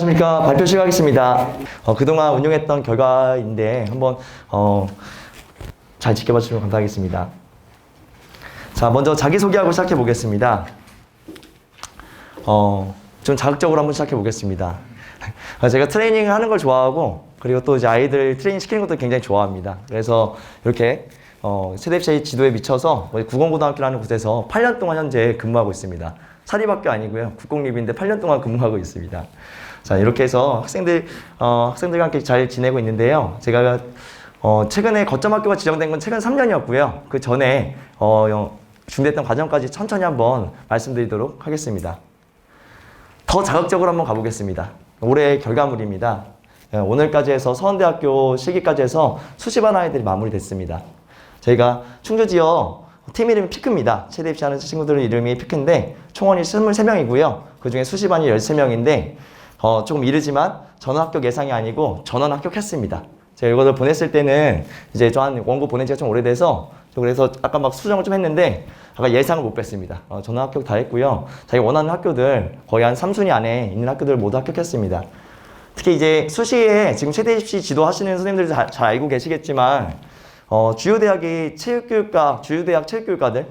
안녕하십니까. 발표 시작하겠습니다. 그동안 운용했던 결과인데 한번 잘 지켜봐 주시면 감사하겠습니다. 자, 먼저 자기소개하고 시작해 보겠습니다. 좀 자극적으로 한번 시작해 보겠습니다. 제가 트레이닝을 하는 걸 좋아하고, 그리고 또 이제 아이들 트레이닝 시키는 것도 굉장히 좋아합니다. 그래서 이렇게 세대입시 지도에 미쳐서 구공고등학교라는 곳에서 8년 동안 현재 근무하고 있습니다. 사립학교 아니고요. 국공립인데 8년 동안 근무하고 있습니다. 자, 이렇게 해서 학생들과 함께 잘 지내고 있는데요. 제가 최근에 거점학교가 지정된 건 최근 3년이었고요. 그 전에 준비했던 과정까지 천천히 한번 말씀드리도록 하겠습니다. 더 자극적으로 한번 가보겠습니다. 올해의 결과물입니다. 오늘까지 해서 서원대학교 실기까지 해서 수십안 아이들이 마무리됐습니다. 저희가 충주 지역 팀 이름이 피크입니다. 최대 입시하는 친구들 이름이 피크인데 총원이 23명이고요. 그 중에 수시반이 13명인데 조금 이르지만 전원 합격 예상이 아니고 전원 합격했습니다. 제가 이거를 보냈을 때는 이제 저 한 원고 보낸 지가 좀 오래돼서 그래서 아까 막 수정을 좀 했는데 아까 예상을 못 뺐습니다. 전원 합격 다 했고요. 자기 원하는 학교들 거의 한 3순위 안에 있는 학교들 모두 합격했습니다. 특히 이제 수시에 지금 최대 입시 지도하시는 선생님들도 잘 알고 계시겠지만 주요 대학의 체육교육과 주요대학 체육교육과들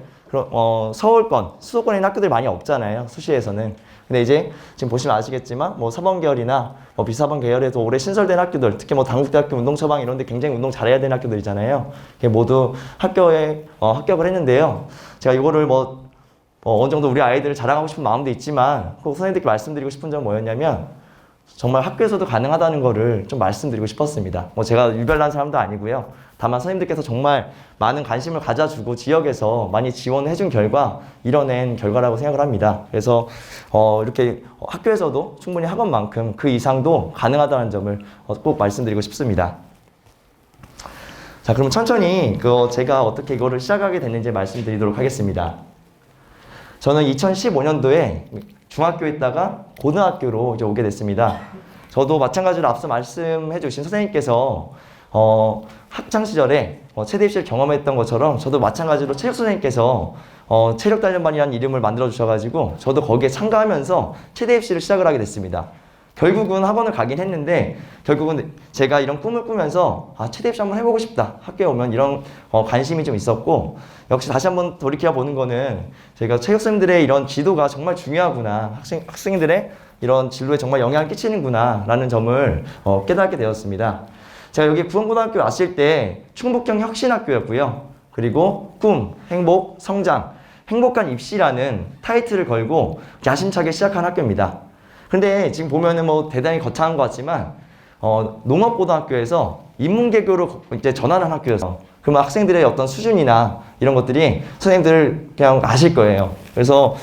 서울권, 수도권에 있는 학교들 많이 없잖아요. 수시에서는. 근데 이제 지금 보시면 아시겠지만 사범 계열이나 비사범 계열에도 올해 신설된 학교들, 특히 당국대학교 운동처방 이런 데 굉장히 운동 잘해야 되는 학교들이잖아요. 모두 학교에 합격을 했는데요. 제가 이거를 어느 정도 우리 아이들을 자랑하고 싶은 마음도 있지만 꼭 선생님들께 말씀드리고 싶은 점은 뭐였냐면 정말 학교에서도 가능하다는 거를 좀 말씀드리고 싶었습니다. 제가 유별난 사람도 아니고요. 다만 선생님들께서 정말 많은 관심을 가져주고 지역에서 많이 지원해 준 결과 이뤄낸 결과라고 생각을 합니다. 그래서 이렇게 학교에서도 충분히 학원만큼 그 이상도 가능하다는 점을 꼭 말씀드리고 싶습니다. 자, 그럼 천천히 제가 어떻게 이거를 시작하게 됐는지 말씀드리도록 하겠습니다. 저는 2015년도에 중학교에 있다가 고등학교로 이제 오게 됐습니다. 저도 마찬가지로 앞서 말씀해 주신 선생님께서 학창 시절에 체대 입시를 경험했던 것처럼 저도 마찬가지로 체육 선생님께서 체력 단련반이라는 이름을 만들어 주셔가지고 저도 거기에 참가하면서 체대 입시를 시작을 하게 됐습니다. 결국은 학원을 가긴 했는데 결국은 제가 이런 꿈을 꾸면서 체대 입시 한번 해보고 싶다. 학교에 오면 이런 관심이 좀 있었고 역시 다시 한번 돌이켜보는 거는 제가 체육 선생님들의 이런 지도가 정말 중요하구나. 학생들의 이런 진로에 정말 영향을 끼치는구나 라는 점을 깨닫게 되었습니다. 제가 여기 구원고등학교 왔을 때 충북형 혁신학교였고요. 그리고 꿈, 행복, 성장, 행복한 입시라는 타이틀을 걸고 야심차게 시작한 학교입니다. 근데 지금 보면은 대단히 거창한 것 같지만 농업고등학교에서 인문계교로 이제 전환한 학교여서 그러면 학생들의 어떤 수준이나 이런 것들이 선생님들 그냥 아실 거예요. 그래서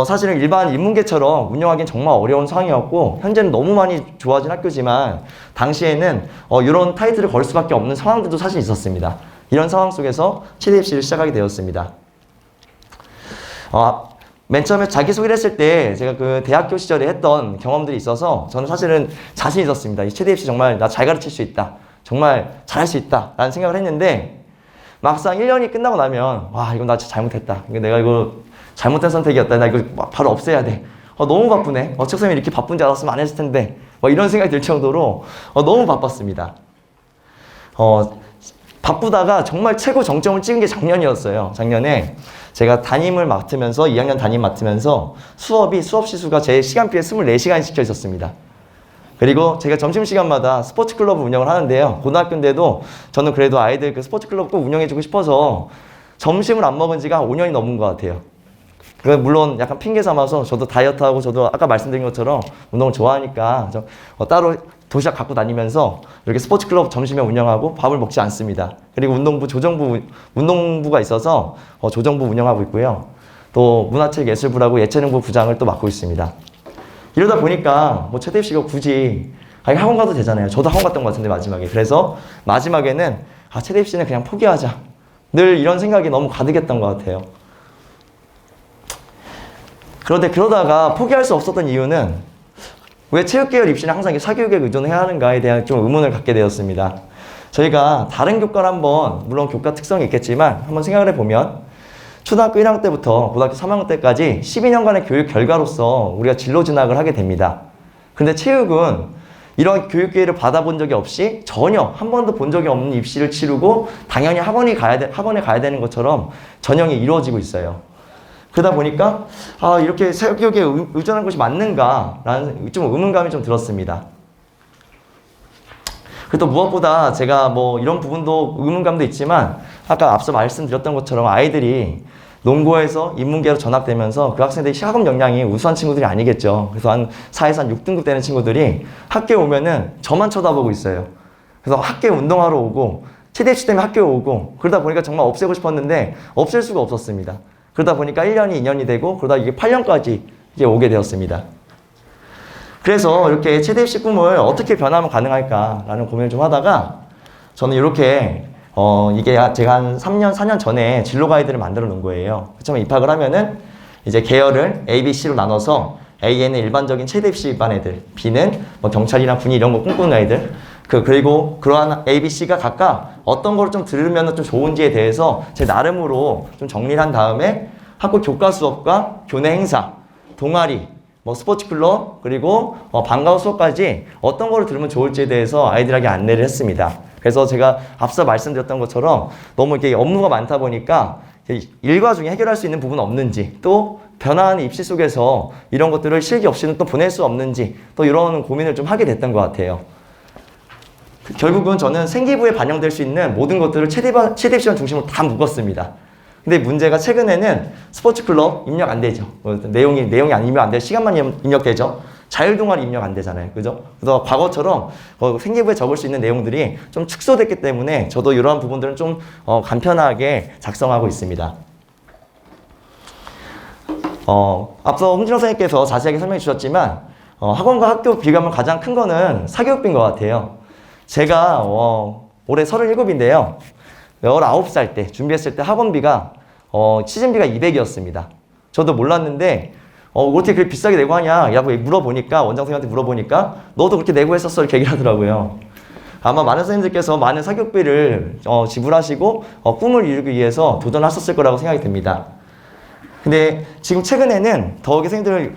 사실은 일반 인문계처럼 운영하기는 정말 어려운 상황이었고 현재는 너무 많이 좋아진 학교지만 당시에는 이런 타이틀을 걸 수밖에 없는 상황들도 사실 있었습니다. 이런 상황 속에서 체대 입시를 시작하게 되었습니다. 맨 처음에 자기소개를 했을 때 제가 그 대학교 시절에 했던 경험들이 있어서 저는 사실은 자신 있었습니다. 이 체대 입시 정말 나 잘 가르칠 수 있다. 정말 잘할 수 있다. 라는 생각을 했는데 막상 1년이 끝나고 나면 와 이건 나 진짜 잘못했다. 내가 이거 잘못된 선택이었다. 나 이거 바로 없애야 돼. 너무 바쁘네. 책 선생님이 이렇게 바쁜지 알았으면 안 했을 텐데. 이런 생각이 들 정도로 너무 바빴습니다. 바쁘다가 정말 최고 정점을 찍은 게 작년이었어요. 작년에 제가 담임을 맡으면서 2학년 담임 맡으면서 수업 시수가 제 시간표에 24시간이 찍혀 있었습니다. 그리고 제가 점심시간마다 스포츠 클럽을 운영을 하는데요. 고등학교인데도 저는 그래도 아이들 그 스포츠 클럽 꼭 운영해주고 싶어서 점심을 안 먹은 지가 5년이 넘은 것 같아요. 물론 약간 핑계 삼아서 저도 다이어트하고 저도 아까 말씀드린 것처럼 운동을 좋아하니까 따로 도시락 갖고 다니면서 이렇게 스포츠 클럽 점심에 운영하고 밥을 먹지 않습니다. 그리고 운동부가 있어서 조정부 운영하고 있고요. 또 문화체육예술부라고 예체능부 부장을 또 맡고 있습니다. 이러다 보니까 체대 입시가 굳이 학원 가도 되잖아요. 저도 학원 갔던 것 같은데 마지막에. 그래서 마지막에는 체대 입시는 그냥 포기하자. 늘 이런 생각이 너무 가득했던 것 같아요. 그런데 그러다가 포기할 수 없었던 이유는 왜 체육계열 입시는 항상 사교육에 의존해야 하는가에 대한 좀 의문을 갖게 되었습니다. 저희가 다른 교과를 한번 물론 교과 특성이 있겠지만 한번 생각을 해보면 초등학교 1학년 때부터 고등학교 3학년 때까지 12년간의 교육 결과로서 우리가 진로 진학을 하게 됩니다. 근데 체육은 이런 교육 기회를 받아본 적이 없이 전혀 한 번도 본 적이 없는 입시를 치르고 당연히 학원에 가야 되는 것처럼 전형이 이루어지고 있어요. 그러다 보니까 이렇게 사교육에 의존한 것이 맞는가라는 좀 의문감이 좀 들었습니다. 그리고 또 무엇보다 제가 뭐 이런 부분도 의문감도 있지만 아까 앞서 말씀드렸던 것처럼 아이들이 농고에서 인문계로 전학되면서 그 학생들이 학업 역량이 우수한 친구들이 아니겠죠. 그래서 한 4에서 한 6등급 되는 친구들이 학교에 오면은 저만 쳐다보고 있어요. 그래서 학교에 운동하러 오고 최대 입시 때문에 학교에 오고 그러다 보니까 정말 없애고 싶었는데 없앨 수가 없었습니다. 그러다 보니까 1년이 2년이 되고 그러다 이게 8년까지 이제 오게 되었습니다. 그래서 이렇게 최대 입시 꿈을 어떻게 변화하면 가능할까라는 고민을 좀 하다가 저는 이렇게 이게 제가 한 3년, 4년 전에 진로 가이드를 만들어 놓은 거예요. 처음에 입학을 하면은 이제 계열을 A, B, C로 나눠서 A에는 일반적인 최대 입시 반 애들, B는 뭐 경찰이나 군인 이런 거 꿈꾸는 애들, 그리고 그러한 A, B, C가 각각 어떤 걸 좀 들으면 좀 좋은지에 대해서 제 나름으로 좀 정리를 한 다음에 학교 교과 수업과 교내 행사, 동아리, 뭐 스포츠 클럽, 그리고 방과후 수업까지 어떤 거를 들으면 좋을지에 대해서 아이들에게 안내를 했습니다. 그래서 제가 앞서 말씀드렸던 것처럼 너무 이렇게 업무가 많다 보니까 일과 중에 해결할 수 있는 부분은 없는지, 또 변화하는 입시 속에서 이런 것들을 실기 없이는 또 보낼 수 없는지, 또 이런 고민을 좀 하게 됐던 것 같아요. 결국은 저는 생기부에 반영될 수 있는 모든 것들을 최대 입시원 중심으로 다 묶었습니다. 근데 문제가 최근에는 스포츠 클럽 입력 안 되죠. 내용이 안 입력 안 돼. 시간만 입력되죠. 자율동아리 입력 안 되잖아요. 그죠? 그래서 과거처럼 생기부에 적을 수 있는 내용들이 좀 축소됐기 때문에 저도 이러한 부분들은 좀 간편하게 작성하고 있습니다. 앞서 홍진호 선생님께서 자세하게 설명해 주셨지만 학원과 학교 비교하면 가장 큰 거는 사교육비인 것 같아요. 제가 올해 37인데요. 19살 때 준비했을 때 학원비가 시즌비가 200이었습니다. 저도 몰랐는데 어떻게 그렇게 비싸게 내고 하냐 라고 물어보니까, 원장 선생님한테 물어보니까 너도 그렇게 내고 했었어 이렇게 얘기를 하더라고요. 아마 많은 선생님들께서 많은 사교육비를 지불하시고 꿈을 이루기 위해서 도전하셨을 거라고 생각이 듭니다. 근데 지금 최근에는 더욱이 선생님들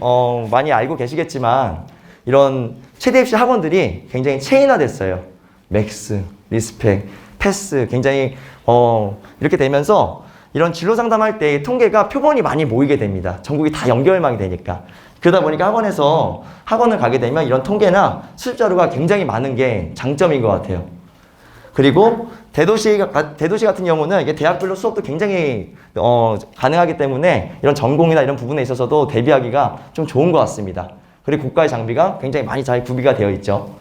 많이 알고 계시겠지만 이런 최대 입시 학원들이 굉장히 체인화됐어요. 맥스, 리스펙, 패스 굉장히 이렇게 되면서 이런 진로 상담할 때 통계가 표본이 많이 모이게 됩니다. 전국이 다 연결망이 되니까. 그러다 보니까 학원을 가게 되면 이런 통계나 수집 자료가 굉장히 많은 게 장점인 것 같아요. 그리고 대도시 같은 경우는 이게 대학별로 수업도 굉장히 가능하기 때문에 이런 전공이나 이런 부분에 있어서도 대비하기가 좀 좋은 것 같습니다. 그리고 국가의 장비가 굉장히 많이 잘 구비가 되어 있죠.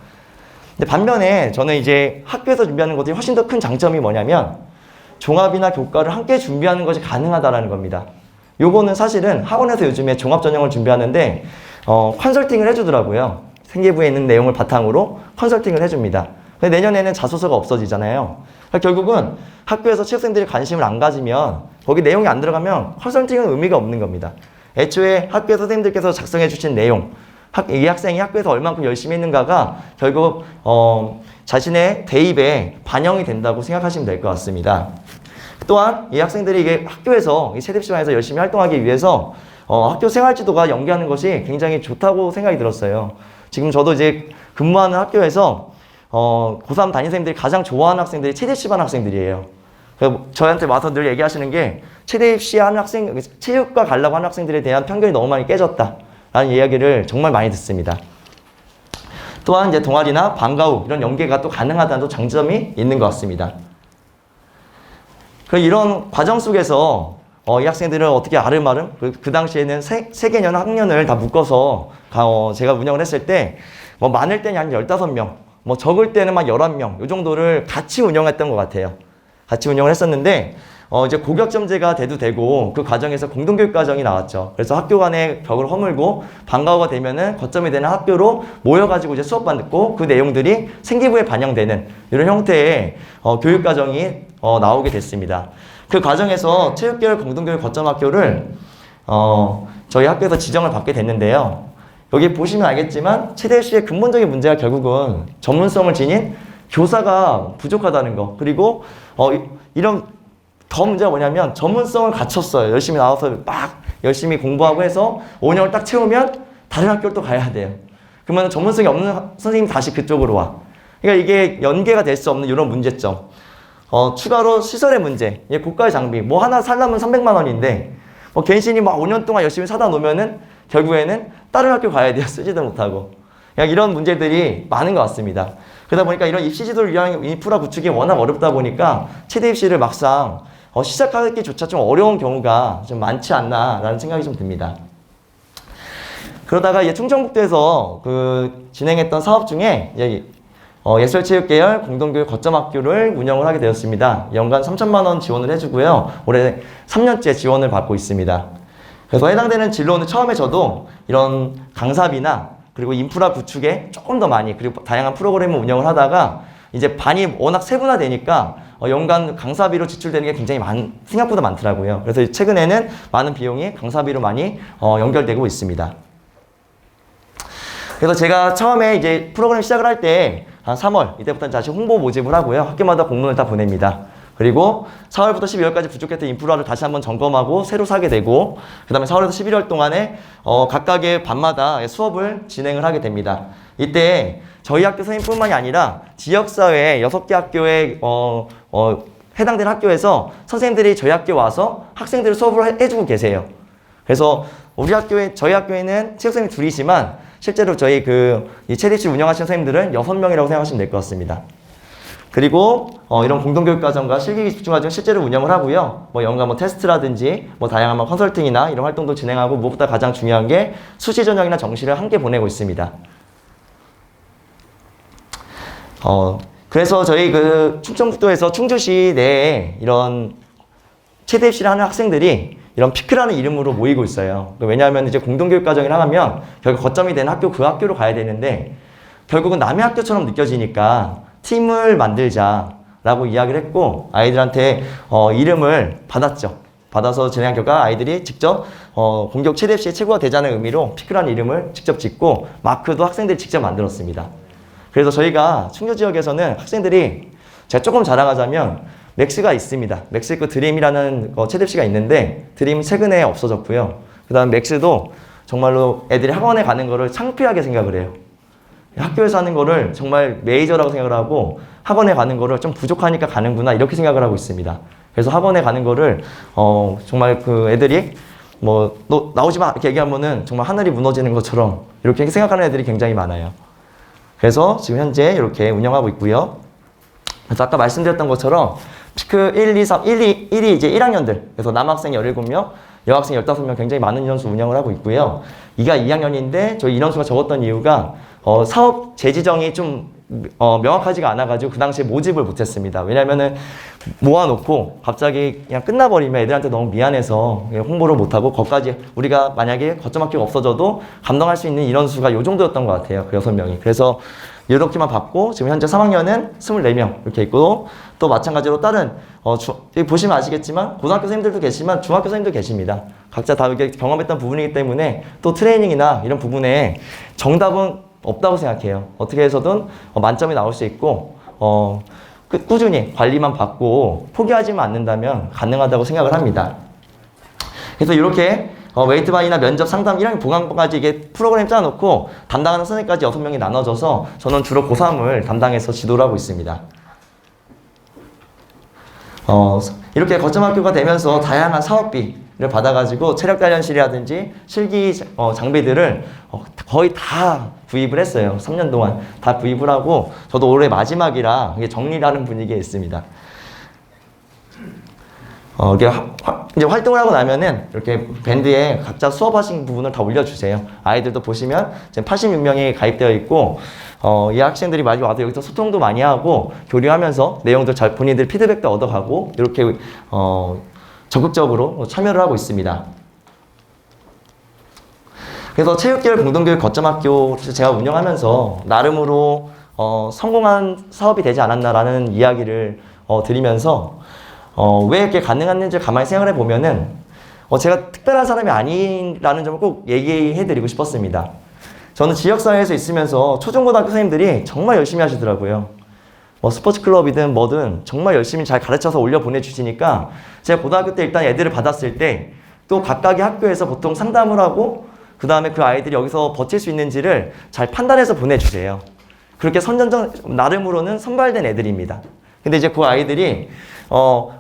근데 반면에 저는 이제 학교에서 준비하는 것들이 훨씬 더 큰 장점이 뭐냐면 종합이나 교과를 함께 준비하는 것이 가능하다라는 겁니다. 요거는 사실은 학원에서 요즘에 종합 전형을 준비하는데 컨설팅을 해주더라고요. 생기부에 있는 내용을 바탕으로 컨설팅을 해줍니다. 근데 내년에는 자소서가 없어지잖아요. 그러니까 결국은 학교에서 취업생들이 관심을 안 가지면 거기 내용이 안 들어가면 컨설팅은 의미가 없는 겁니다. 애초에 학교 선생님들께서 작성해 주신 내용, 이 학생이 학교에서 얼만큼 열심히 했는가가 결국 자신의 대입에 반영이 된다고 생각하시면 될 것 같습니다. 또한 이 학생들이 이게 학교에서 이 세대시반에서 열심히 활동하기 위해서 학교 생활지도가 연계하는 것이 굉장히 좋다고 생각이 들었어요. 지금 저도 이제 근무하는 학교에서 고3 담임선생님들이 가장 좋아하는 학생들이 최대시반 학생들이에요. 저한테 와서 늘 얘기하시는 게 최대 입시하는 학생, 체육과 가려고 하는 학생들에 대한 편견이 너무 많이 깨졌다라는 이야기를 정말 많이 듣습니다. 또한 이제 동아리나 방과후 이런 연계가 또 가능하다는 또 장점이 있는 것 같습니다. 이런 과정 속에서 이 학생들을 어떻게 아름아름 그 당시에는 세 개년 학년을 다 묶어서 제가 운영을 했을 때 뭐 많을 때는 한 15명, 뭐 적을 때는 막 11명 이 정도를 같이 운영했던 것 같아요. 같이 운영을 했었는데 이제 고격점제가 돼도 되고 그 과정에서 공동교육 과정이 나왔죠. 그래서 학교 간의 벽을 허물고 방과후가 되면은 거점이 되는 학교로 모여가지고 이제 수업만 듣고 그 내용들이 생기부에 반영되는 이런 형태의 교육 과정이 나오게 됐습니다. 그 과정에서 체육계열 공동교육 거점 학교를 저희 학교에서 지정을 받게 됐는데요. 여기 보시면 알겠지만 최대시의 근본적인 문제가 결국은 전문성을 지닌 교사가 부족하다는 거. 그리고 이런 더 문제가 뭐냐면 전문성을 갖췄어요. 열심히 나와서 막 열심히 공부하고 해서 5년을 딱 채우면 다른 학교를 또 가야 돼요. 그러면 전문성이 없는 선생님이 다시 그쪽으로 와. 그러니까 이게 연계가 될 수 없는 이런 문제점. 추가로 시설의 문제, 고가의 장비, 뭐 하나 살려면 300만 원인데, 괜시니 막 5년 동안 열심히 사다 놓으면은 결국에는 다른 학교 가야 돼요. 쓰지도 못하고. 그냥 이런 문제들이 많은 것 같습니다. 그러다 보니까 이런 입시 지도를 위한 인프라 구축이 워낙 어렵다 보니까 체대 입시를 막상 시작하기조차 좀 어려운 경우가 좀 많지 않나라는 생각이 좀 듭니다. 그러다가 충청북도에서 진행했던 사업 중에 예술체육계열 공동교육 거점학교를 운영을 하게 되었습니다. 연간 3천만 원 지원을 해주고요. 올해 3년째 지원을 받고 있습니다. 그래서 해당되는 진로는 처음에 저도 이런 강사비나 그리고 인프라 구축에 조금 더 많이 그리고 다양한 프로그램을 운영을 하다가 이제 반이 워낙 세분화되니까 연간 강사비로 지출되는 게 굉장히 생각보다 많더라고요. 그래서 최근에는 많은 비용이 강사비로 많이 연결되고 있습니다. 그래서 제가 처음에 이제 프로그램 시작을 할 때 한 3월 이때부터 다시 홍보 모집을 하고요. 학교마다 공문을 다 보냅니다. 그리고 4월부터 12월까지 부족했던 인프라를 다시 한번 점검하고 새로 사게 되고 그 다음에 4월에서 11월 동안에 각각의 반마다 수업을 진행을 하게 됩니다. 이때 저희 학교 선생님뿐만이 아니라 지역사회 6개 학교에 해당되는 학교에서 선생님들이 저희 학교에 와서 학생들을 수업을 해주고 계세요. 그래서 저희 학교에는 체육 선생님 둘이지만 실제로 저희 이 체대입시 운영하시는 선생님들은 6명이라고 생각하시면 될 것 같습니다. 그리고 이런 공동교육과정과 실기기 집중과정 실제로 운영을 하고요. 연간 테스트라든지 다양한 컨설팅이나 이런 활동도 진행하고 무엇보다 가장 중요한 게 수시 전형이나 정시를 함께 보내고 있습니다. 그래서 저희 충청북도에서 충주시 내에 이런 체대 입시를 하는 학생들이 이런 피크라는 이름으로 모이고 있어요. 왜냐하면 이제 공동교육과정이라 하면 결국 거점이 되는 학교 그 학교로 가야 되는데 결국은 남의 학교처럼 느껴지니까 팀을 만들자라고 이야기를 했고 아이들한테 이름을 받았죠. 받아서 진행한 결과 아이들이 직접 공교육 체대 입시의 최고가 되자는 의미로 피크라는 이름을 직접 짓고 마크도 학생들이 직접 만들었습니다. 그래서 저희가 충주 지역에서는 학생들이 제가 조금 자랑하자면 맥스가 있습니다. 맥스 드림이라는 체대 입시가 있는데 드림 최근에 없어졌고요. 그 다음 맥스도 정말로 애들이 학원에 가는 거를 창피하게 생각을 해요. 학교에서 하는 거를 정말 메이저라고 생각을 하고 학원에 가는 거를 좀 부족하니까 가는구나 이렇게 생각을 하고 있습니다. 그래서 학원에 가는 거를 정말 애들이 너 나오지 마 이렇게 얘기하면은 정말 하늘이 무너지는 것처럼 이렇게 생각하는 애들이 굉장히 많아요. 그래서 지금 현재 이렇게 운영하고 있고요. 그래서 아까 말씀드렸던 것처럼 피크 1, 2, 3, 1이 이제 1학년들. 그래서 남학생 17명, 여학생 15명 굉장히 많은 인원수 운영을 하고 있고요. 2가 2학년인데 저희 인원수가 적었던 이유가 사업 재지정이 좀 명확하지가 않아가지고 그 당시에 모집을 못했습니다. 왜냐면은 모아놓고 갑자기 그냥 끝나버리면 애들한테 너무 미안해서 홍보를 못하고 거기까지 우리가 만약에 거점 학교가 없어져도 감당할 수 있는 인원수가 요 정도였던 것 같아요. 그 6명이. 그래서 이렇게만 받고 지금 현재 3학년은 24명 이렇게 있고 또 마찬가지로 다른 여기 보시면 아시겠지만 고등학교 선생님들도 계시지만 중학교 선생님도 계십니다. 각자 다 이렇게 경험했던 부분이기 때문에 또 트레이닝이나 이런 부분에 정답은 없다고 생각해요. 어떻게 해서든 만점이 나올 수 있고 꾸준히 관리만 받고 포기하지만 않는다면 가능하다고 생각을 합니다. 그래서 이렇게 웨이트반이나 면접, 상담, 1학년 보강까지 이게 프로그램 짜놓고 담당하는 선생님까지 6명이 나눠져서 저는 주로 고3을 담당해서 지도를 하고 있습니다. 이렇게 거점학교가 되면서 다양한 사업비를 받아가지고 체력 단련실이라든지 실기 장비들을 거의 다 구입을 했어요. 3년 동안 다 구입을 하고 저도 올해 마지막이라 이게 정리를 하는 분위기에 있습니다. 이제 활동을 하고 나면은 이렇게 밴드에 각자 수업하신 부분을 다 올려주세요. 아이들도 보시면 지금 86명이 가입되어 있고 이 학생들이 많이 와서 여기서 소통도 많이 하고 교류하면서 내용들 잘 본인들 피드백도 얻어가고 이렇게 적극적으로 참여를 하고 있습니다. 그래서 체육계열 공동교육 거점학교 제가 운영하면서 나름으로 성공한 사업이 되지 않았나라는 이야기를 드리면서 왜 이렇게 가능한지 가만히 생각을 해보면은 제가 특별한 사람이 아니라는 점을 꼭 얘기해드리고 싶었습니다. 저는 지역사회에서 있으면서 초중고등학교 선생님들이 정말 열심히 하시더라고요. 스포츠 클럽이든 뭐든 정말 열심히 잘 가르쳐서 올려 보내주시니까 제가 고등학교 때 일단 애들을 받았을 때 또 각각의 학교에서 보통 상담을 하고 그 다음에 그 아이들이 여기서 버틸 수 있는지를 잘 판단해서 보내주세요. 그렇게 나름으로는 선발된 애들입니다. 근데 이제 그 아이들이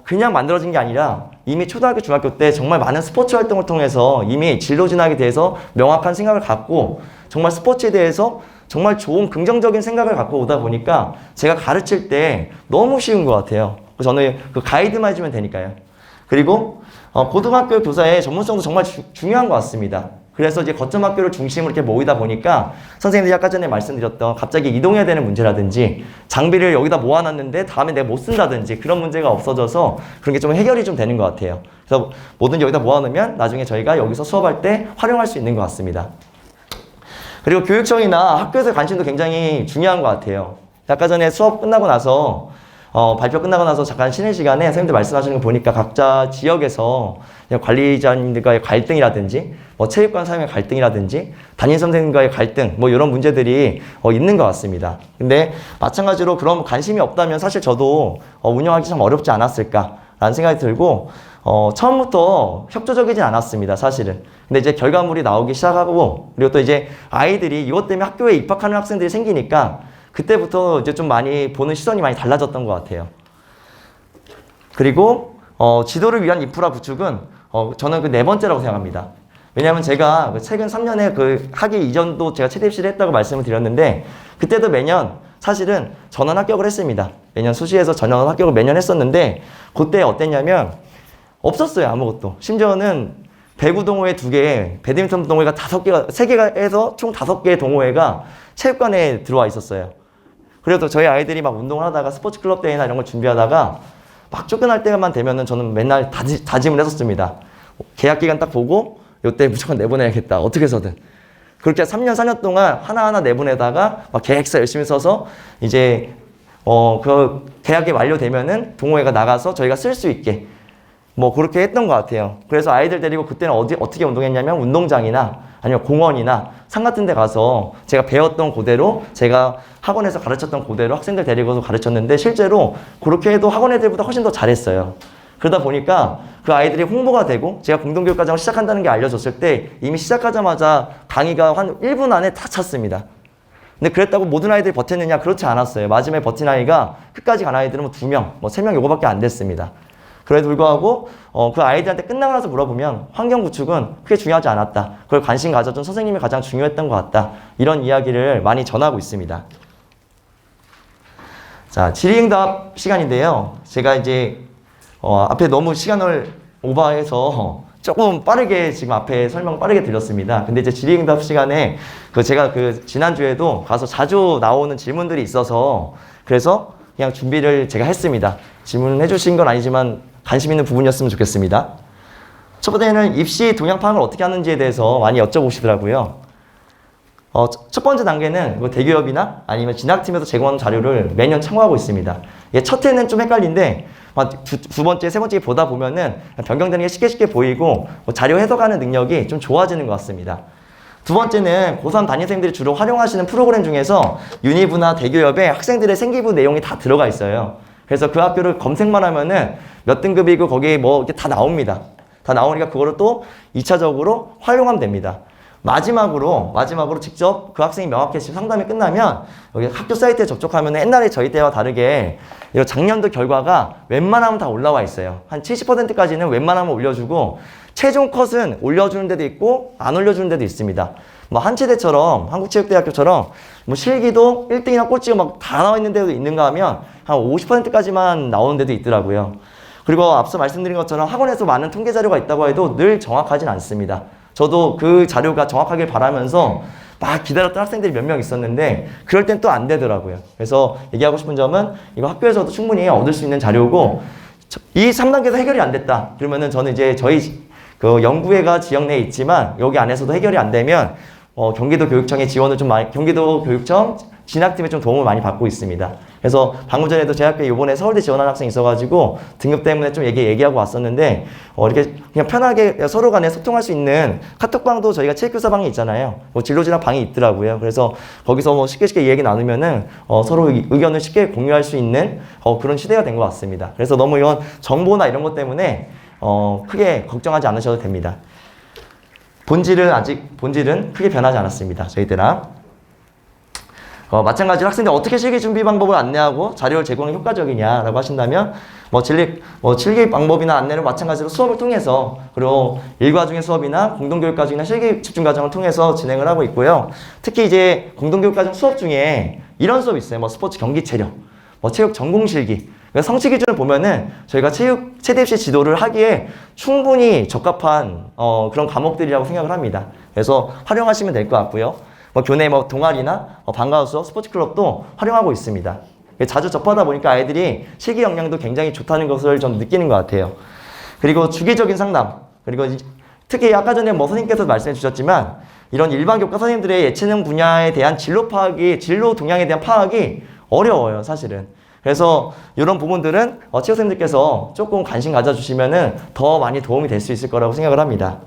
그냥 만들어진 게 아니라 이미 초등학교, 중학교 때 정말 많은 스포츠 활동을 통해서 이미 진로 진학에 대해서 명확한 생각을 갖고 정말 스포츠에 대해서 정말 좋은 긍정적인 생각을 갖고 오다 보니까 제가 가르칠 때 너무 쉬운 것 같아요. 그래서 저는 그 가이드만 해주면 되니까요. 그리고 고등학교 교사의 전문성도 정말 중요한 것 같습니다. 그래서 이제 거점 학교를 중심으로 이렇게 모이다 보니까 선생님들이 아까 전에 말씀드렸던 갑자기 이동해야 되는 문제라든지 장비를 여기다 모아놨는데 다음에 내가 못 쓴다든지 그런 문제가 없어져서 그런 게 좀 해결이 좀 되는 것 같아요. 그래서 뭐든지 여기다 모아놓으면 나중에 저희가 여기서 수업할 때 활용할 수 있는 것 같습니다. 그리고 교육청이나 학교에서의 관심도 굉장히 중요한 것 같아요. 아까 전에 수업 끝나고 나서 발표 끝나고 나서 잠깐 쉬는 시간에 선생님들 말씀하시는 거 보니까 각자 지역에서 관리자님들과의 갈등이라든지 체육관 사용의 갈등이라든지 담임 선생님과의 갈등 이런 문제들이 있는 것 같습니다. 근데 마찬가지로 그런 관심이 없다면 사실 저도 운영하기 참 어렵지 않았을까라는 생각이 들고 처음부터 협조적이진 않았습니다, 사실은. 근데 이제 결과물이 나오기 시작하고 그리고 또 이제 아이들이 이것 때문에 학교에 입학하는 학생들이 생기니까 그때부터 이제 좀 많이 보는 시선이 많이 달라졌던 것 같아요. 그리고 지도를 위한 인프라 구축은 저는 그 네 번째라고 생각합니다. 왜냐하면 제가 최근 3년에 그 하기 이전도 제가 체대 입시를 했다고 말씀을 드렸는데 그때도 매년 사실은 전원 합격을 했습니다. 매년 수시에서 전원 합격을 매년 했었는데 그때 어땠냐면 없었어요, 아무것도. 심지어는 배구 동호회 2개, 배드민턴 동호회가 5개가, 3개가 해서 총 5개의 동호회가 체육관에 들어와 있었어요. 그래도 저희 아이들이 막 운동을 하다가 스포츠 클럽 대회나 이런 걸 준비하다가 막 쫓겨날 때만 되면은 저는 맨날 다짐을 했었습니다. 계약 기간 딱 보고 이때 무조건 내보내야겠다. 어떻게 해서든. 그렇게 3년, 4년 동안 하나하나 내보내다가 막 계획서 열심히 써서 이제 그 계약이 완료되면은 동호회가 나가서 저희가 쓸 수 있게 그렇게 했던 것 같아요. 그래서 아이들 데리고 그때는 어떻게 운동했냐면 운동장이나 아니면 공원이나 산 같은 데 가서 제가 배웠던 그대로 제가 학원에서 가르쳤던 그대로 학생들 데리고서 가르쳤는데 실제로 그렇게 해도 학원 애들보다 훨씬 더 잘했어요. 그러다 보니까 그 아이들이 홍보가 되고 제가 공동교육과정을 시작한다는 게 알려졌을 때 이미 시작하자마자 강의가 한 1분 안에 다 찼습니다. 근데 그랬다고 모든 아이들이 버텼느냐? 그렇지 않았어요. 마지막에 버틴 아이가 끝까지 간 아이들은 2명, 3명 요거밖에 안 됐습니다. 그래도 불구하고 그 아이들한테 끝나고 나서 물어보면 환경 구축은 크게 중요하지 않았다. 그걸 관심 가져준 선생님이 가장 중요했던 것 같다. 이런 이야기를 많이 전하고 있습니다. 자, 질의응답 시간인데요. 제가 이제 앞에 너무 시간을 오버해서 조금 빠르게 지금 앞에 설명 빠르게 드렸습니다. 근데 이제 질의응답 시간에 제가 지난주에도 가서 자주 나오는 질문들이 있어서 그래서 그냥 준비를 제가 했습니다. 질문해 주신 건 아니지만 관심 있는 부분이었으면 좋겠습니다. 첫 번째는 입시 동향 파악을 어떻게 하는지에 대해서 많이 여쭤보시더라고요. 첫 번째 단계는 대기업이나 아니면 진학팀에서 제공하는 자료를 매년 참고하고 있습니다. 첫 해는 좀 헷갈린데 두 번째, 세 번째 보다 보면은 변경되는 게 쉽게 보이고 자료 해석하는 능력이 좀 좋아지는 것 같습니다. 두 번째는 고3 담임생들이 주로 활용하시는 프로그램 중에서 유니브나 대기업에 학생들의 생기부 내용이 다 들어가 있어요. 그래서 그 학교를 검색만 하면은 몇 등급이고 거기에 이렇게 다 나옵니다. 다 나오니까 그거를 또 2차적으로 활용하면 됩니다. 마지막으로 직접 그 학생이 명확히 상담이 끝나면 여기 학교 사이트에 접촉하면 옛날에 저희 때와 다르게 작년도 결과가 웬만하면 다 올라와 있어요. 한 70%까지는 웬만하면 올려주고 최종 컷은 올려주는 데도 있고 안 올려주는 데도 있습니다. 한체대처럼 한국체육대학교처럼 실기도 1등이나 꼴찌가 막 다 나와 있는 데도 있는가 하면 한 50%까지만 나오는 데도 있더라고요. 그리고 앞서 말씀드린 것처럼 학원에서 많은 통계 자료가 있다고 해도 늘 정확하진 않습니다. 저도 그 자료가 정확하길 바라면서 막 기다렸던 학생들이 몇 명 있었는데 그럴 땐 또 안 되더라고요. 그래서 얘기하고 싶은 점은 이거 학교에서도 충분히 얻을 수 있는 자료고 이 3단계에서 해결이 안 됐다. 그러면은 저는 이제 저희 연구회가 지역 내에 있지만 여기 안에서도 해결이 안 되면 경기도 교육청의 지원을 좀 많이, 경기도 교육청 진학팀에 좀 도움을 많이 받고 있습니다. 그래서 방금 전에도 제 학교에 이번에 서울대 지원한 학생이 있어가지고 등급 때문에 좀 얘기하고 왔었는데 이렇게 그냥 편하게 서로 간에 소통할 수 있는 카톡방도 저희가 체육교사 방이 있잖아요. 진로진학 방이 있더라고요. 그래서 거기서 쉽게 얘기 나누면은 서로 의견을 쉽게 공유할 수 있는 그런 시대가 된 것 같습니다. 그래서 너무 이런 정보나 이런 것 때문에 크게 걱정하지 않으셔도 됩니다. 본질은 크게 변하지 않았습니다. 저희 때랑. 마찬가지로 학생들 어떻게 실기 준비 방법을 안내하고 자료를 제공이 효과적이냐라고 하신다면 실기 방법이나 안내를 마찬가지로 수업을 통해서 그리고 일과중의 수업이나 공동교육과정이나 실기 집중 과정을 통해서 진행을 하고 있고요. 특히 이제 공동교육과정 수업 중에 이런 수업이 있어요. 스포츠 경기 체력, 체육 전공 실기. 성취 기준을 보면은 저희가 체대 입시 지도를 하기에 충분히 적합한 그런 과목들이라고 생각을 합니다. 그래서 활용하시면 될 것 같고요. 교내 동아리나 방과후 수업, 스포츠 클럽도 활용하고 있습니다. 자주 접하다 보니까 아이들이 실기 역량도 굉장히 좋다는 것을 좀 느끼는 것 같아요. 그리고 주기적인 상담, 그리고 특히 아까 전에 선생님께서 말씀해 주셨지만 이런 일반 교과 선생님들의 예체능 분야에 대한 진로 동향에 대한 파악이 어려워요, 사실은. 그래서 이런 부분들은 체육 선생님들께서 조금 관심 가져주시면은 더 많이 도움이 될 수 있을 거라고 생각을 합니다.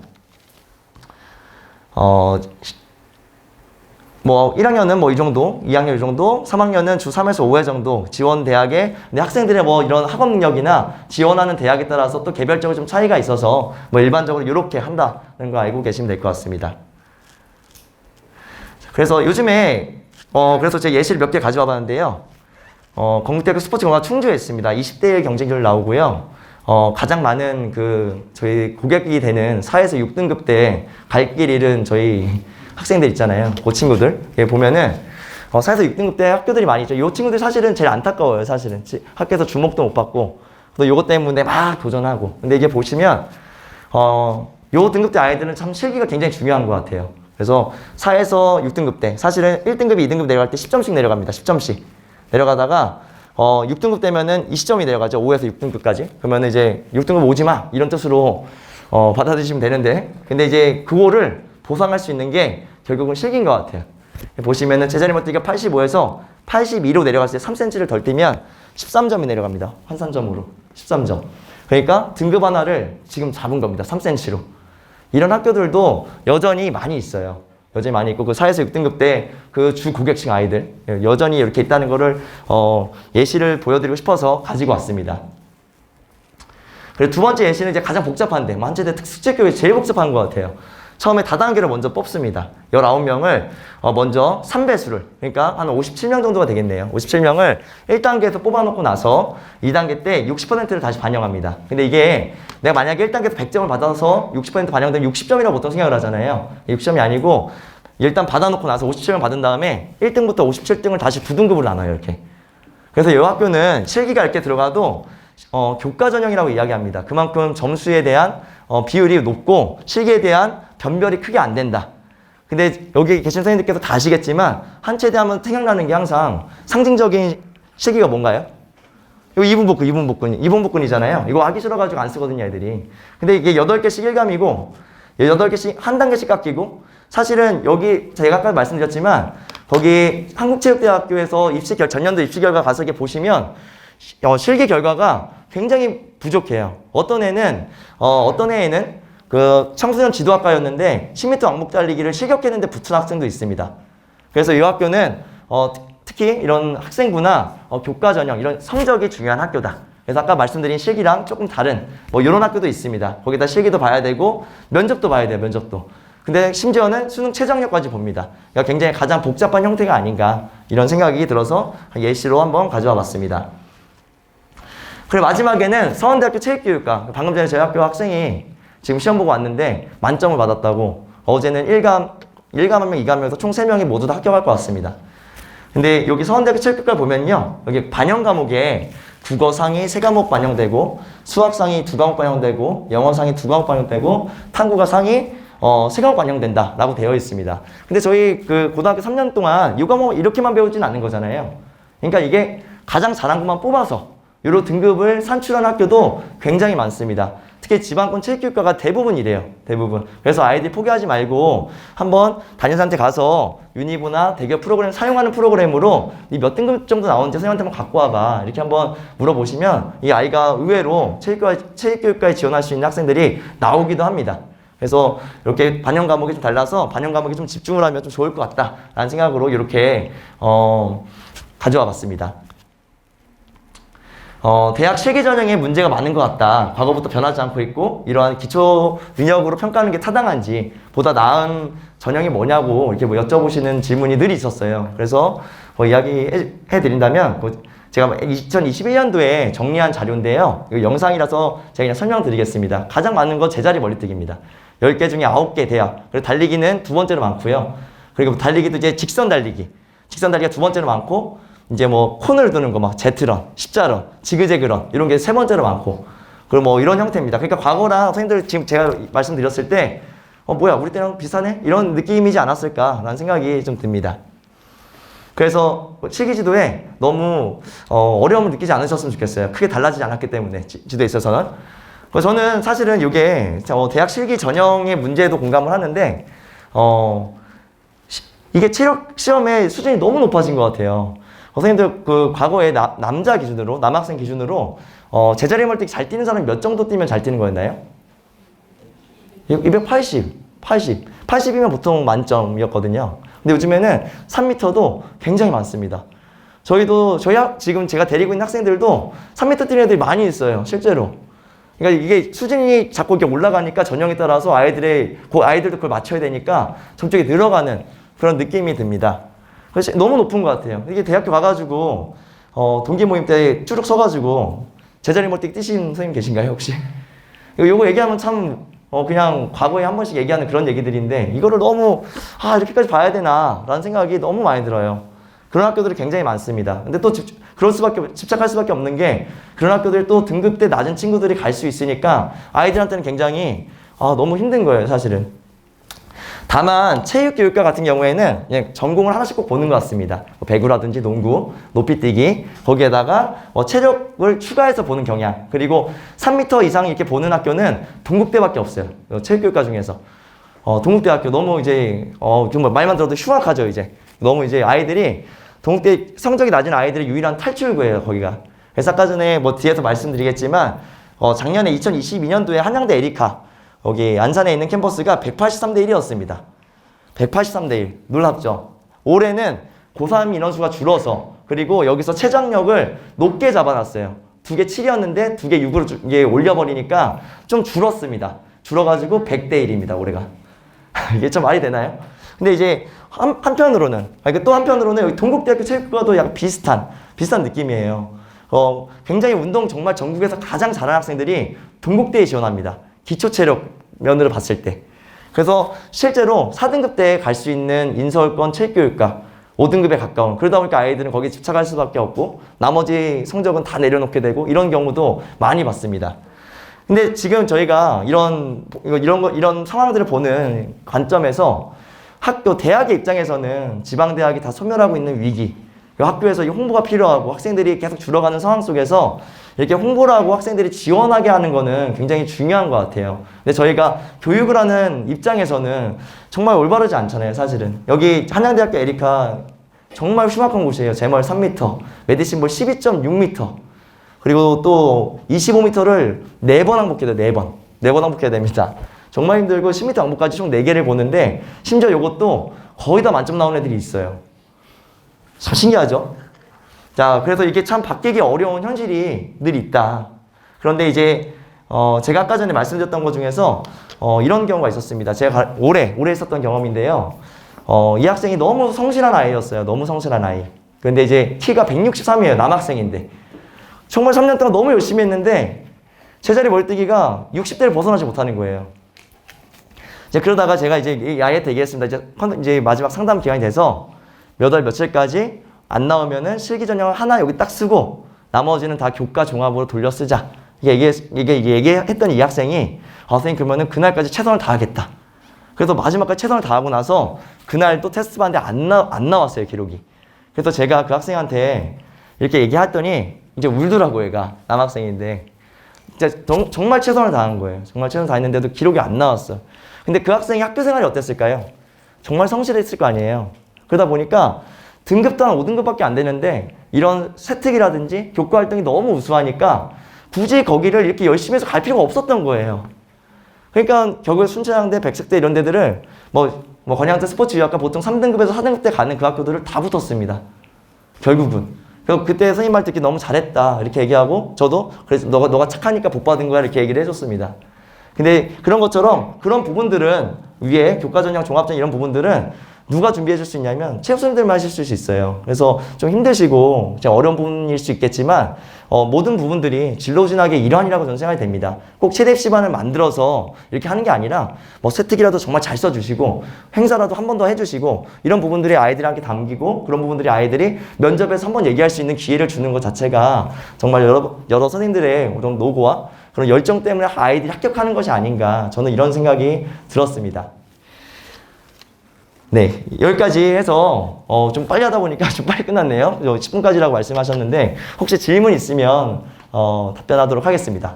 1학년은 이 정도, 2학년 이 정도, 3학년은 주 3에서 5회 정도 지원 대학에, 근데 학생들의 이런 학업 능력이나 지원하는 대학에 따라서 또 개별적으로 좀 차이가 있어서 일반적으로 이렇게 한다는 거 알고 계시면 될 것 같습니다. 그래서 요즘에, 그래서 제가 예시를 몇 개 가져와 봤는데요. 건국대학교 스포츠공학 충주에 있습니다. 20대 경쟁률 나오고요. 가장 많은 저희 고객이 되는 4에서 6등급 때 갈 길 잃은 저희 학생들 있잖아요. 그 친구들. 보면은, 4에서 6등급 때 학교들이 많이 있죠. 이 친구들 사실은 제일 안타까워요, 사실은. 학교에서 주목도 못 받고, 또 요것 때문에 막 도전하고. 근데 이게 보시면, 요 등급대 아이들은 참 실기가 굉장히 중요한 것 같아요. 그래서 4에서 6등급 때, 사실은 1등급이 2등급 내려갈 때 10점씩 내려갑니다. 10점씩. 내려가다가 6등급 되면은 20점이 내려가죠. 5에서 6등급까지. 그러면은 이제 6등급 오지 마 이런 뜻으로 받아들이시면 되는데, 근데 이제 그거를 보상할 수 있는 게 결국은 실기인 것 같아요. 보시면은 제자리 못뛰기가 85에서 82로 내려갔을 때 3cm를 덜 뛰면 13점이 내려갑니다. 환산점으로 13점. 그러니까 등급 하나를 지금 잡은 겁니다. 3cm로. 이런 학교들도 여전히 많이 있어요. 여전히 많이 있고, 4에서 6등급 때 주 고객층 아이들 여전히 이렇게 있다는 거를 예시를 보여드리고 싶어서 가지고 왔습니다. 그리고 두 번째 예시는 이제 가장 복잡한데, 한체대 특수체육교육이 제일 복잡한 것 같아요. 처음에 다단계를 먼저 뽑습니다. 19명을 먼저 3배수를, 그러니까 한 57명 정도가 되겠네요. 57명을 1단계에서 뽑아놓고 나서 2단계 때 60%를 다시 반영합니다. 근데 이게 내가 만약에 1단계에서 100점을 받아서 60% 반영되면 60점이라고 보통 생각을 하잖아요. 60점이 아니고 일단 받아놓고 나서 57점 받은 다음에 1등부터 57등을 다시 9등급으로 나눠요, 이렇게. 그래서 이 학교는 실기가 이렇게 들어가도 교과 전형이라고 이야기합니다. 그만큼 점수에 대한 비율이 높고 실기에 대한 변별이 크게 안 된다. 근데 여기 계신 선생님들께서 다 아시겠지만 한체대 하면 생각나는 게 항상 상징적인 실기가 뭔가요? 이거 이분복근이잖아요. 이거 하기 싫어가지고 안 쓰거든요, 애들이. 근데 이게 8개씩 1감이고 8개씩 한 단계씩 깎이고, 사실은 여기 제가 아까 말씀드렸지만 거기 한국체육대학교에서 전년도 입시 결과 가서 이렇게 보시면 실기 결과가 굉장히 부족해요. 어떤 애는 청소년 지도학과였는데 10m 왕복 달리기를 실격했는데 붙은 학생도 있습니다. 그래서 이 학교는 특히 이런 학생부나 교과 전형 이런 성적이 중요한 학교다. 그래서 아까 말씀드린 실기랑 조금 다른 이런 학교도 있습니다. 거기다 실기도 봐야 되고 면접도 봐야 돼요. 면접도. 근데 심지어는 수능 최저학력까지 봅니다. 그러니까 굉장히 가장 복잡한 형태가 아닌가 이런 생각이 들어서 예시로 한번 가져와 봤습니다. 그리고 마지막에는 서원대학교 체육교육과, 방금 전에 저희 학교 학생이 지금 시험 보고 왔는데 만점을 받았다고, 어제는 1감 1감 2감에서 총 3명이 모두 다 합격할 것 같습니다. 근데 여기 서원대학교 체육교육과 보면요, 여기 반영 과목에 국어 상이 3과목 반영되고, 수학 상이 2과목 반영되고, 영어 상이 2과목 반영되고, 탐구가 상이 3과목 반영된다 라고 되어 있습니다. 근데 저희 고등학교 3년 동안 이 과목 이렇게만 배우진 않는 거잖아요. 그러니까 이게 가장 잘한 것만 뽑아서 이런 등급을 산출한 학교도 굉장히 많습니다. 특히 지방권 체육교육과가 대부분 이래요. 대부분. 그래서 아이들이 포기하지 말고 한번 담임선생한테 가서 유니브나 대기업 프로그램 사용하는 프로그램으로 이 몇 등급 정도 나오는지 선생님한테 한번 갖고 와봐. 이렇게 한번 물어보시면 이 아이가 의외로 체육교육과에 지원할 수 있는 학생들이 나오기도 합니다. 그래서 이렇게 반영 과목이 좀 달라서 반영 과목에 좀 집중을 하면 좀 좋을 것 같다라는 생각으로 이렇게 가져와 봤습니다. 대학 실기 전형에 문제가 많은 것 같다. 과거부터 변하지 않고 있고 이러한 기초 능력으로 평가하는 게 타당한지 보다 나은 전형이 뭐냐고 이렇게 뭐 여쭤보시는 질문이 늘 있었어요. 그래서 이야기해 드린다면 제가 2021년도에 정리한 자료인데요. 이거 영상이라서 제가 그냥 설명드리겠습니다. 가장 많은 건 제자리 멀리뛰기입니다. 10개 중에 9개 대학. 그리고 달리기는 두 번째로 많고요. 그리고 달리기도 이제 직선 달리기. 직선 달리기가 두 번째로 많고 이제 뭐 코너를 도는 거 막 제트런, 십자런, 지그재그런 이런 게 세 번째로 많고 그리고 뭐 이런 형태입니다. 그러니까 과거랑 선생님들 지금 제가 말씀드렸을 때 뭐야 우리 때랑 비슷하네? 이런 느낌이지 않았을까라는 생각이 좀 듭니다. 그래서 실기지도에 너무 어려움을 느끼지 않으셨으면 좋겠어요. 크게 달라지지 않았기 때문에 지도에 있어서는. 저는 사실은 이게 대학 실기 전형의 문제에도 공감을 하는데 이게 체력 시험의 수준이 너무 높아진 것 같아요. 선생님들 그 과거에 남자 기준으로 남학생 기준으로 제자리 멀뛰기 잘 뛰는 사람이 몇 정도 뛰면 잘 뛰는 거였나요? 80이면 보통 만점이었거든요. 근데 요즘에는 3m도 굉장히 많습니다. 지금 제가 데리고 있는 학생들도 3m 뛰는 애들이 많이 있어요, 실제로. 그러니까 이게 수준이 자꾸 이렇게 올라가니까 전형에 따라서 아이들도 그걸 맞춰야 되니까 점점 늘어가는 그런 느낌이 듭니다. 그래서 너무 높은 것 같아요. 이게 대학교 가가지고 동기 모임 때 쭈룩 서가지고 제자리 멀뛰기 뛰신 선생님 계신가요 혹시? 요거 얘기하면 참 그냥 과거에 한 번씩 얘기하는 그런 얘기들인데 이거를 너무 이렇게까지 봐야 되나 라는 생각이 너무 많이 들어요. 그런 학교들이 굉장히 많습니다. 근데 또 집착할 수밖에 없는 게 그런 학교들 또 등급대 낮은 친구들이 갈 수 있으니까 아이들한테는 굉장히 너무 힘든 거예요 사실은. 다만 체육교육과 같은 경우에는 그냥 전공을 하나씩 꼭 보는 것 같습니다. 배구라든지 농구, 높이뛰기 거기에다가 체력을 추가해서 보는 경향 그리고 3m 이상 이렇게 보는 학교는 동국대밖에 없어요. 체육교육과 중에서 동국대학교 너무 이제 정말 말만 들어도 흉악하죠 이제. 너무 이제 아이들이 동국대 성적이 낮은 아이들의 유일한 탈출구예요 거기가. 그래서 아까 전에 뒤에서 말씀드리겠지만 작년에 2022년도에 한양대 에리카 여기 안산에 있는 캠퍼스가 183대 1이었습니다. 183대 1. 놀랍죠? 올해는 고3 인원수가 줄어서 그리고 여기서 최장력을 높게 잡아놨어요. 2개 7이었는데 2개 6으로 올려버리니까 좀 줄었습니다. 줄어가지고 100대 1입니다. 올해가. 이게 좀 말이 되나요? 근데 이제 한편으로는 또 한편으로는 여기 동국대학교 체육과도 약간 비슷한 느낌이에요. 굉장히 운동 정말 전국에서 가장 잘하는 학생들이 동국대에 지원합니다. 기초체력 면으로 봤을 때. 그래서 실제로 4등급 대에 갈 수 있는 인서울권 체육교육과 5등급에 가까운 그러다 보니까 아이들은 거기에 집착할 수밖에 없고 나머지 성적은 다 내려놓게 되고 이런 경우도 많이 봤습니다. 근데 지금 저희가 이런 상황들을 보는 관점에서 대학의 입장에서는 지방대학이 다 소멸하고 있는 위기 학교에서 홍보가 필요하고 학생들이 계속 줄어가는 상황 속에서 이렇게 홍보를 하고 학생들이 지원하게 하는 거는 굉장히 중요한 것 같아요. 근데 저희가 교육을 하는 입장에서는 정말 올바르지 않잖아요, 사실은. 여기 한양대학교 에리카 정말 흉악한 곳이에요. 제멀 3m, 메디신볼 12.6m. 그리고 또 25m를 4번 항복해야 돼요, 4번. 4번 항복해야 됩니다. 정말 힘들고 10m 항복까지 총 4개를 보는데 심지어 이것도 거의 다 만점 나오는 애들이 있어요. 참 신기하죠? 자, 그래서 이게 참 바뀌기 어려운 현실이 늘 있다. 그런데 이제 제가 아까 전에 말씀드렸던 것 중에서 이런 경우가 있었습니다. 제가 올해 있었던 경험인데요. 이 학생이 너무 성실한 아이였어요. 너무 성실한 아이. 근데 이제 키가 163이에요. 남학생인데. 정말 3년 동안 너무 열심히 했는데 제자리 멀뛰기가 60대를 벗어나지 못하는 거예요. 이제 그러다가 제가 이제 이 아이한테 얘기했습니다. 이제 마지막 상담 기간이 돼서 몇 월 며칠까지 안 나오면은 실기 전형을 하나 여기 딱 쓰고 나머지는 다 교과 종합으로 돌려 쓰자. 얘기했더니 이 학생이 선생님 그러면은 그날까지 최선을 다하겠다. 그래서 마지막까지 최선을 다하고 나서 그날 또 테스트 봤는데 안 나왔어요 기록이. 그래서 제가 그 학생한테 이렇게 얘기했더니 이제 울더라고요 얘가 남학생인데 진짜 정말 최선을 다한 거예요. 정말 최선을 다했는데도 기록이 안 나왔어. 근데 그 학생이 학교 생활이 어땠을까요? 정말 성실했을 거 아니에요. 그러다 보니까 등급도 한 5등급밖에 안 되는데 이런 세특이라든지 교과 활동이 너무 우수하니까 굳이 거기를 이렇게 열심히 해서 갈 필요가 없었던 거예요. 그러니까 결국에 순천향대, 백석대 이런 데들을 건양대 스포츠유학과 보통 3등급에서 4등급 때 가는 그 학교들을 다 붙었습니다. 결국은. 그리고 그때 선생님 말 듣기 너무 잘했다 이렇게 얘기하고 저도 그래서 너가 착하니까 복 받은 거야 이렇게 얘기를 해줬습니다. 근데 그런 것처럼 그런 부분들은 위에 교과전형, 종합전형 이런 부분들은 누가 준비해 줄 수 있냐면 체육 선생님들만 하실 수 있어요. 그래서 좀 힘드시고 어려운 부분일 수 있겠지만 모든 부분들이 진로진학의 일환이라고 저는 생각이 됩니다. 꼭 체대 입시반을 만들어서 이렇게 하는 게 아니라 뭐 세특이라도 정말 잘 써주시고 행사라도 한 번 더 해주시고 이런 부분들이 아이들한테 담기고 그런 부분들이 아이들이 면접에서 한번 얘기할 수 있는 기회를 주는 것 자체가 정말 여러 선생님들의 그런 노고와 그런 열정 때문에 아이들이 합격하는 것이 아닌가 저는 이런 생각이 들었습니다. 네, 여기까지 해서 좀 빨리 하다 보니까 좀 빨리 끝났네요. 10분까지라고 말씀하셨는데 혹시 질문 있으면 답변하도록 하겠습니다.